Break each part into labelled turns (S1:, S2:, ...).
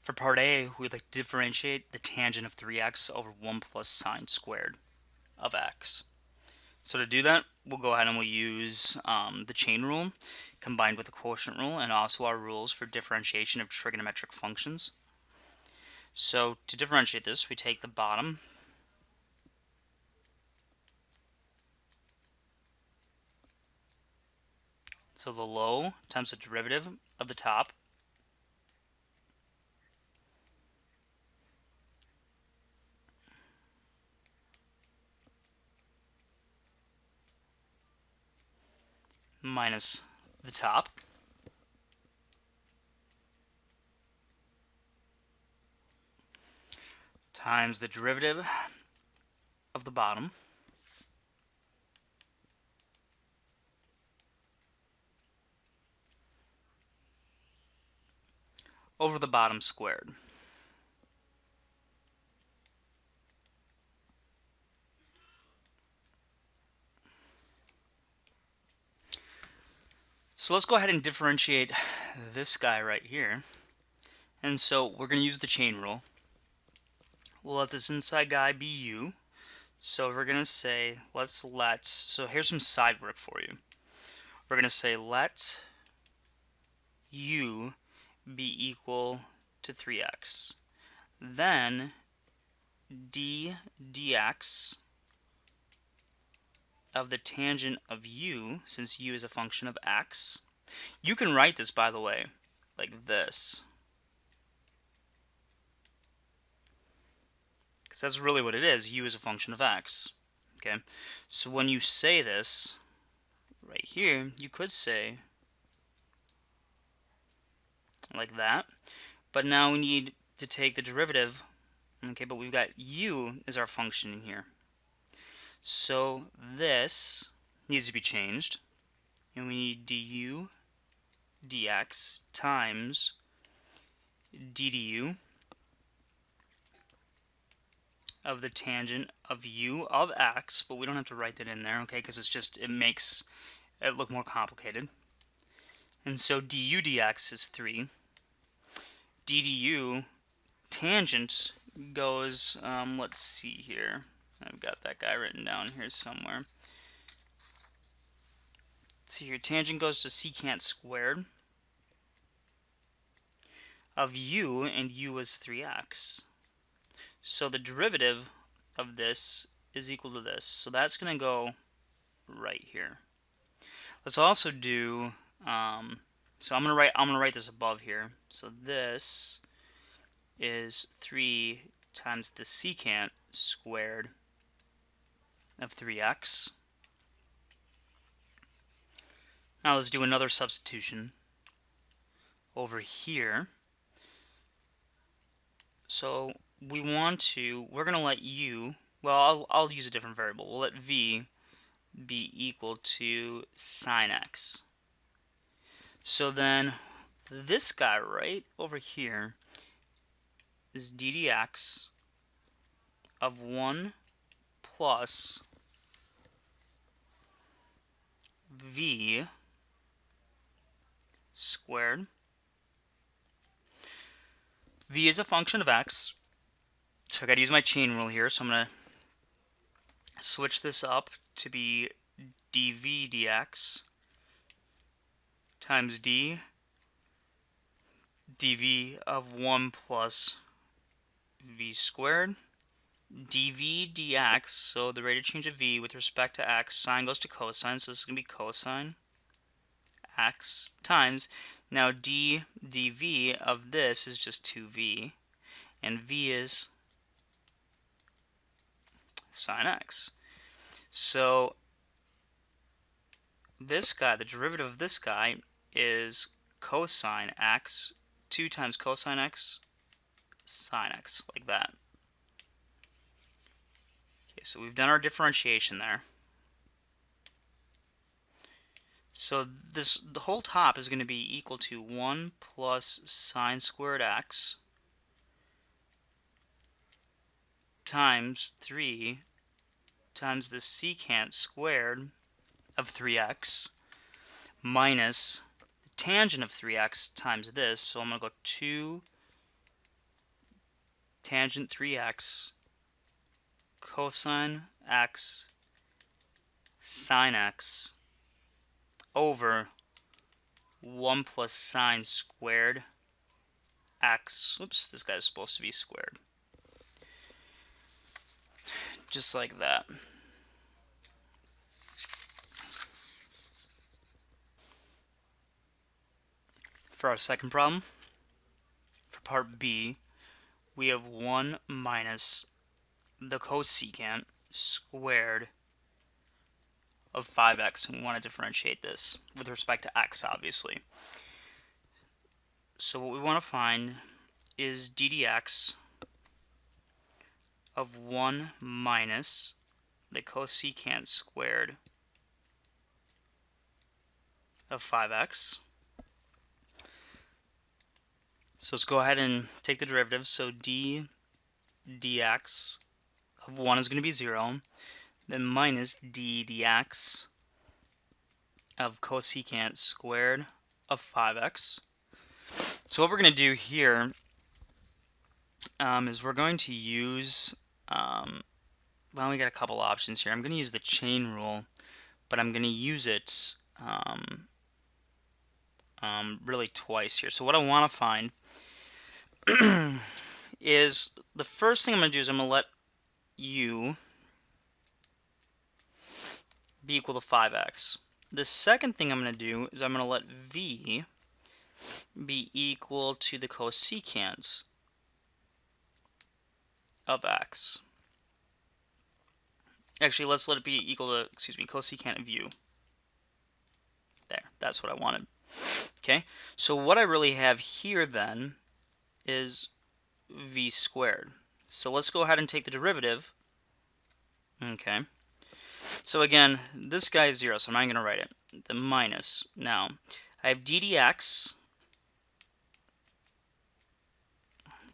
S1: For part A, we'd like to differentiate the tangent of 3x over 1 plus sine squared of x. So to do that, we'll go ahead and we'll use the chain rule combined with the quotient rule and also our rules for differentiation of trigonometric functions. So to differentiate this, we take the bottom, so the low times the derivative of the top, minus the top, times the derivative of the bottom, over the bottom squared. So let's go ahead and differentiate this guy right here. And so we're going to use the chain rule. We'll let this inside guy be u. So we're going to say, so here's some side work for you. We're going to say let u be equal to 3x. Then d dx of the tangent of u, since u is a function of x. You can write this, by the way, like this, because that's really what it is. U is a function of x. Okay, so when you say this right here, you could say like that, but now we need to take the derivative. Okay, but we've got u as our function in here, so this needs to be changed, and we need du dx times ddu of the tangent of u of x, but we don't have to write that in there, okay, because it makes it look more complicated. And so du dx is 3. ddu tangent goes, let's see here. I've got that guy written down here somewhere. So your tangent goes to secant squared of u, and u is 3x. So the derivative of this is equal to this. So that's going to go right here. Let's also do, so I'm going to write this above here. So this is 3 times the secant squared of 3x. Now let's do another substitution over here. So we're going to let u, well, I'll use a different variable. We'll let v be equal to sine x. So then this guy right over here is ddx of 1 plus v squared. V is a function of x, so I got to use my chain rule here, so I'm going to switch this up to be dv dx times dv of 1 plus v squared, dv dx, so the rate of change of v with respect to x, sine goes to cosine, so this is going to be cosine x times, now dv of this is just 2v, and v is sine x. So this guy, the derivative of this guy is cosine x, 2 times cosine x, sine x, like that. Okay, so we've done our differentiation there. So the whole top is going to be equal to 1 plus sine squared x times 3 times the secant squared of 3x minus the tangent of 3x times this. So I'm going to go 2 tangent 3x cosine x sine x over 1 plus sine squared x. Oops, this guy's supposed to be squared. Just like that. For our second problem, for part B, we have 1 minus the cosecant squared of 5x, and we want to differentiate this with respect to x, obviously. So what we want to find is d dx of 1 minus the cosecant squared of 5x. So let's go ahead and take the derivative. So d dx of 1 is going to be 0, then minus d dx of cosecant squared of 5x. So what we're going to do here is we're going to use, well, we got a couple options here. I'm going to use the chain rule, but I'm going to use it really twice here. So what I want to find is, the first thing I'm going to do is I'm going to let u be equal to 5x. The second thing I'm going to do is I'm going to let v be equal to the cosecant of x. Actually, let's let it be equal to, cosecant of u. There, that's what I wanted. Okay, so what I really have here then is v squared. So let's go ahead and take the derivative. Okay, so again, this guy is 0, so I'm not going to write it. The minus. Now, I have d dx.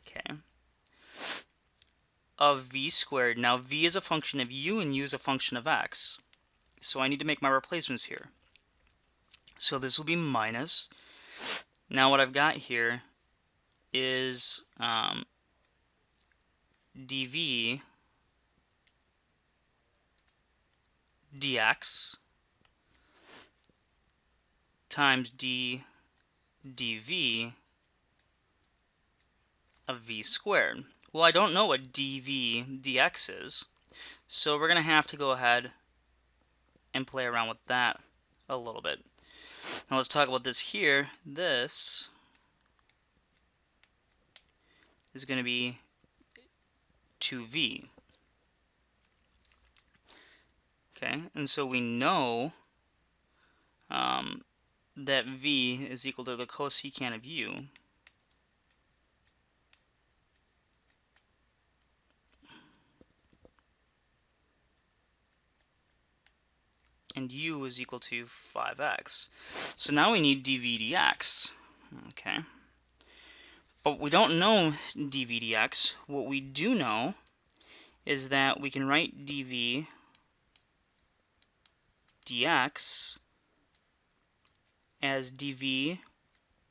S1: Okay, of v squared. Now, v is a function of u and u is a function of x. So I need to make my replacements here. So this will be minus. Now what I've got here is dv dx times dv of v squared. Well, I don't know what dv dx is, so we're going to have to go ahead and play around with that a little bit. Now let's talk about this here. This is going to be 2v. Okay, and so we know that v is equal to the cosecant of u. And u is equal to 5x. So now we need dv dx. Okay. But we don't know dv dx. What we do know is that we can write dv dx as dv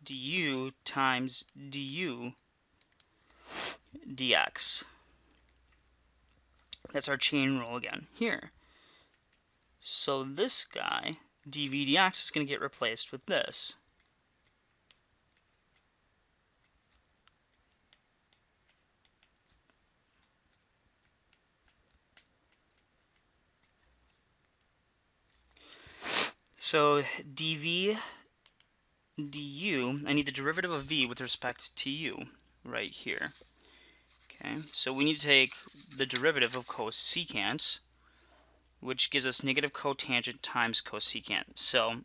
S1: du times du dx. That's our chain rule again here. So this guy, dv dx, is going to get replaced with this. So dv du, I need the derivative of v with respect to u right here. Okay, so we need to take the derivative of cosecant, which gives us negative cotangent times cosecant. So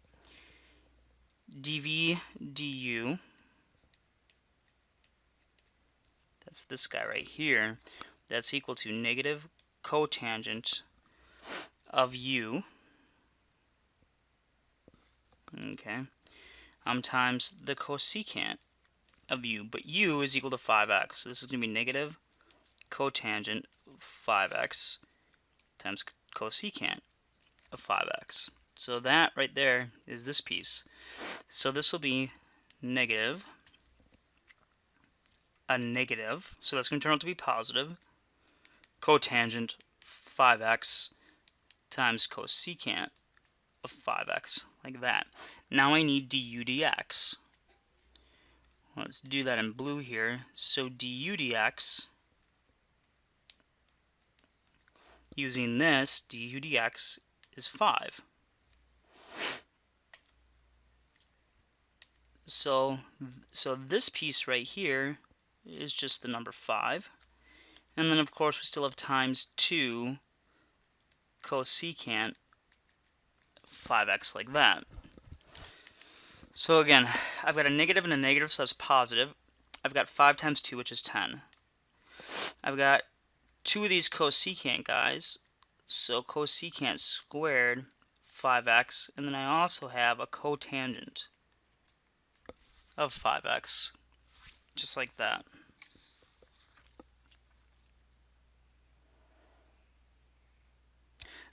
S1: dv du, that's this guy right here, that's equal to negative cotangent of u, okay, times the cosecant of u, but u is equal to 5x. So this is going to be negative cotangent 5x times cosecant of 5x. So that right there is this piece. So this will be negative a negative, so that's going to turn out to be positive, cotangent 5x times cosecant of 5x, like that. Now I need du dx. Let's do that in blue here. So du dx, using this, du dx is 5. So this piece right here is just the number 5. And then, of course, we still have times 2 cosecant 5x, like that. So again, I've got a negative and a negative, so that's positive. I've got 5 times 2, which is 10. I've got 2 of these cosecant guys, so cosecant squared 5x, and then I also have a cotangent of 5x, just like that.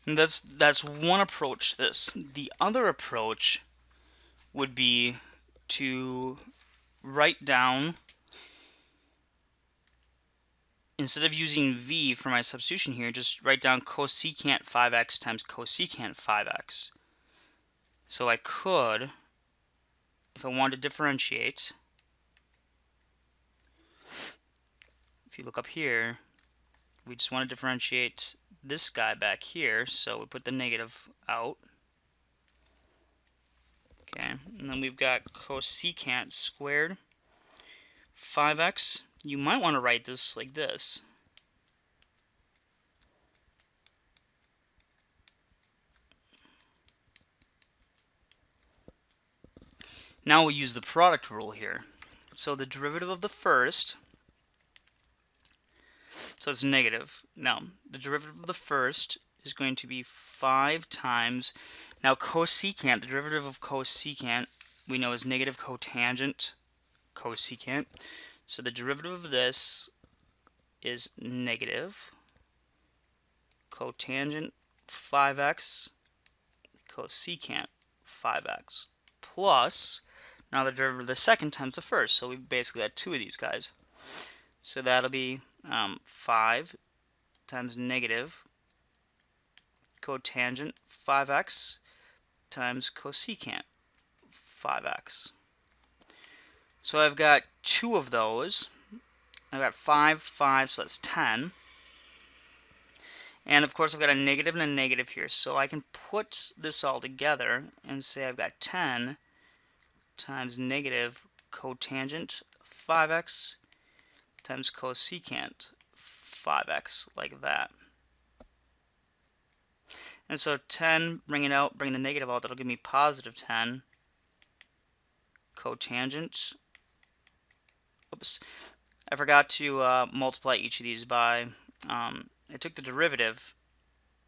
S1: And that's one approach to this. The other approach would be to write down, instead of using v for my substitution here, just write down cosecant 5x times cosecant 5x. So I could, if I wanted to differentiate, if you look up here, we just want to differentiate this guy back here, so we put the negative out. Okay, and then we've got cosecant squared 5x. You might want to write this like this. Now we'll use the product rule here. So the derivative of the first, so it's negative. Now, the derivative of the first is going to be 5 times, now cosecant, the derivative of cosecant, we know is negative cotangent cosecant. So the derivative of this is negative cotangent 5x cosecant 5x plus, now the derivative of the second times the first, so we basically got 2 of these guys. So that'll be 5 times negative cotangent 5x times cosecant 5x. So I've got 2 of those. I've got 5, 5, so that's 10. And of course I've got a negative and a negative here, so I can put this all together and say I've got 10 times negative cotangent 5x times cosecant 5x, like that. And so 10, bring the negative out, that'll give me positive 10 cotangent. Oops, I forgot to multiply each of these by, I took the derivative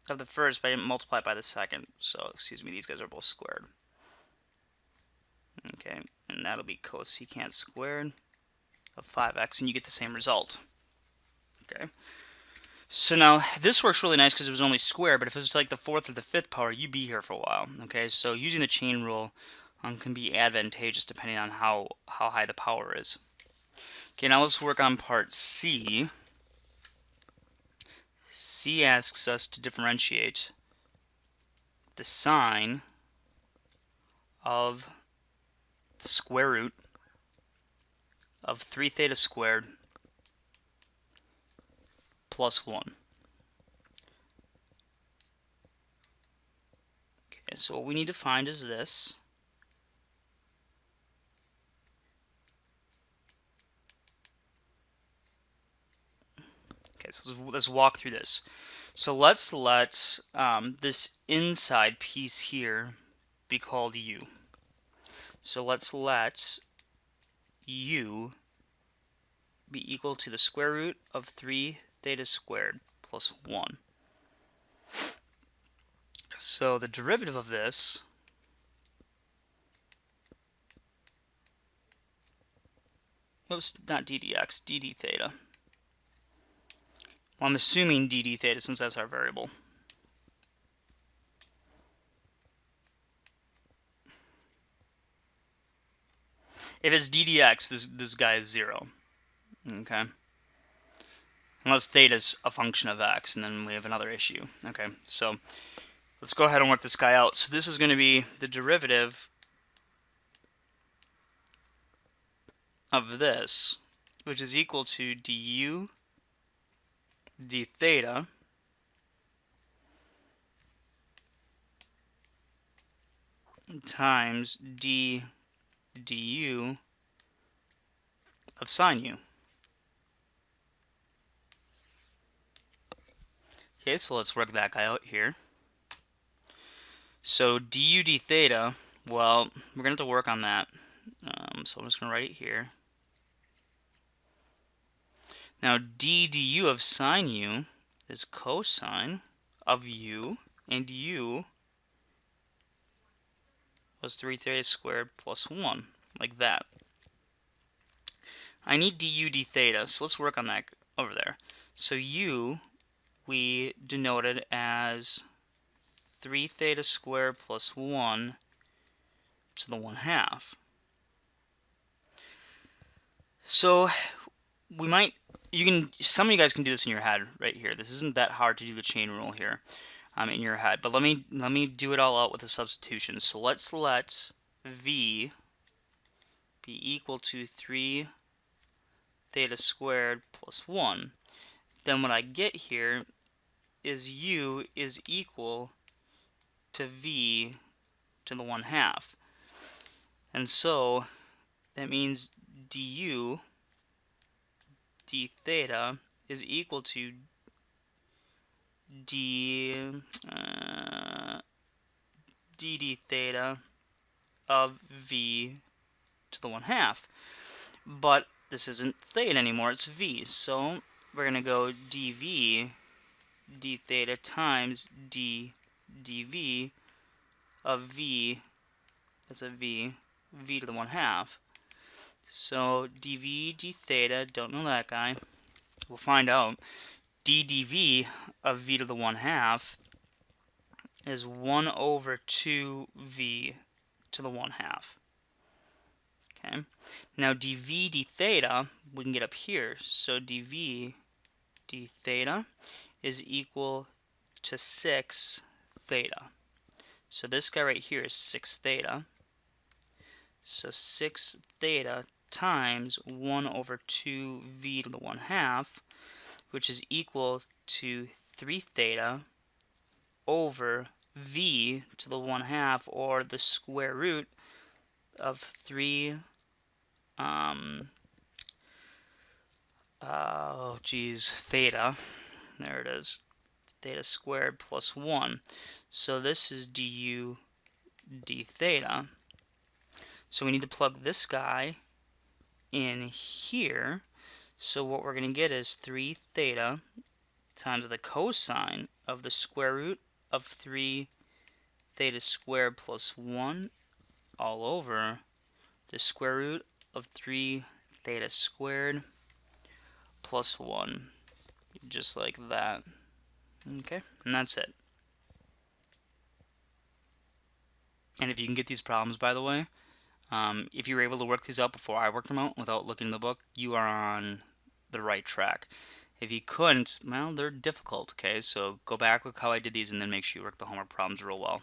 S1: of the first, but I didn't multiply it by the second. So, excuse me, these guys are both squared. Okay, and that'll be cosecant squared of 5x, and you get the same result. Okay, so now this works really nice because it was only square, but if it was like the 4th or the 5th power, you'd be here for a while. Okay, so using the chain rule can be advantageous depending on how high the power is. Okay, now let's work on part C. C asks us to differentiate the sine of the square root of 3 theta squared plus 1. Okay, so what we need to find is this. Okay, so let's walk through this. So let's let this inside piece here be called u. So let's let u be equal to the square root of 3 theta squared plus 1. So the derivative of this oops, not ddx, dd theta. Well, I'm assuming dd theta since that's our variable. If it's ddx, this guy is 0. Okay. Unless theta is a function of x, and then we have another issue. Okay, so let's go ahead and work this guy out. So this is going to be the derivative of this, which is equal to du d theta times d du of sine u. Okay, so let's work that guy out here. So du d theta, well, we're going to have to work on that. So I'm just going to write it here. Now d du of sine u is cosine of u, and u was 3 theta squared plus 1, like that. I need du d theta, so let's work on that over there. So u, we denoted as 3 theta squared plus 1 to the 1/2. So some of you guys can do this in your head right here. This isn't that hard to do the chain rule here in your head, but let me do it all out with a substitution. So let's let v be equal to 3 theta squared plus 1. Then what I get here is u is equal to v to the 1/2. And so that means du d theta is equal to d theta of v to the 1/2. But this isn't theta anymore, it's v. So we're going to go dv d theta times dv of v, that's a v to the 1/2. So dv d theta, don't know that guy, we'll find out. ddv of v to the 1/2 is 1 over 2v to the 1/2. Okay. Now dv d theta we can get up here. So dv d theta is equal to 6 theta. So this guy right here is 6 theta. So 6 theta times 1 over 2v to the 1/2, which is equal to 3 theta over v to the 1/2, or the square root of 3 theta, there it is, theta squared plus 1. So this is du d theta. So we need to plug this guy in here. So what we're going to get is 3 theta times the cosine of the square root of 3 theta squared plus 1 all over the square root of 3 theta squared plus 1, just like that. Okay, and that's it. And if you can get these problems, by the way, if you were able to work these out before I worked them out without looking in the book, you are on the right track. If you couldn't, well, they're difficult, okay? So go back, look how I did these, and then make sure you work the homework problems real well.